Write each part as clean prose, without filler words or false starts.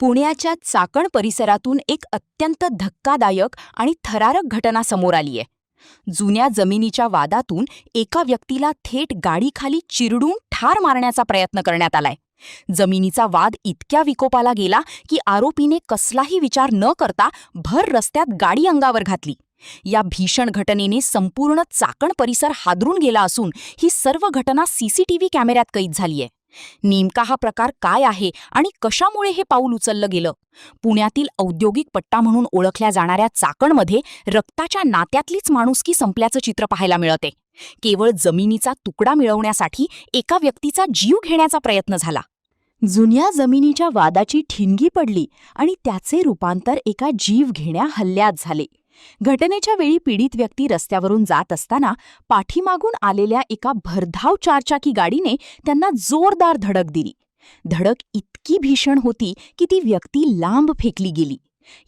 पुण्याच्या चाकण परिसरातून एक अत्यंत धक्कादायक आणि थरारक घटना समोर आली आहे. जुन्या जमिनीच्या वादातून एका व्यक्तीला थेट गाडीखाली चिरडून ठार मारण्याचा प्रयत्न करण्यात आलाय. जमिनीचा वाद इतक्या विकोपाला गेला की आरोपीने कसलाही विचार न करता भर रस्त्यात गाडी अंगावर घातली. या भीषण घटनेने संपूर्ण चाकण परिसर हादरून गेला असून ही सर्व घटना सीसीटीव्ही कॅमेऱ्यात कैद झालीय. नेमका हा प्रकार काय आहे आणि कशामुळे हे पाऊल उचललं गेलं? पुण्यातील औद्योगिक पट्टा म्हणून ओळखल्या जाणाऱ्या चाकणमध्ये रक्ताच्या नात्यातलीच माणुसकी संपल्याचं चित्र पाहायला मिळते. केवळ जमिनीचा तुकडा मिळवण्यासाठी एका व्यक्तीचा जीव घेण्याचा प्रयत्न झाला. जुन्या जमिनीच्या वादाची ठिणगी पडली आणि त्याचे रूपांतर एका जीवघेण्या हल्ल्यात झाले. घटनेच्या वेळी पीडित व्यक्ती रस्त्यावरून जात असताना पाठीमागून आलेल्या एका भरधाव चारचाकी गाडीने त्यांना जोरदार धडक दिली. धडक इतकी भीषण होती की ती व्यक्ती लांब फेकली गेली.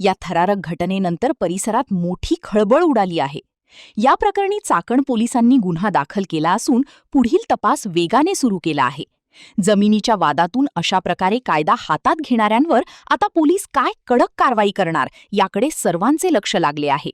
या थरारक घटनेनंतर परिसरात मोठी खळबळ उडाली आहे. या प्रकरणी चाकण पोलिसांनी गुन्हा दाखल केला असून पुढील तपास वेगाने सुरू केला आहे. जमिनीच्या वादातून अशा प्रकारे कायदा हातात घेणाऱ्यांवर आता पोलीस काय कडक कारवाई करणार याकडे सर्वांचे लक्ष लागले आहे.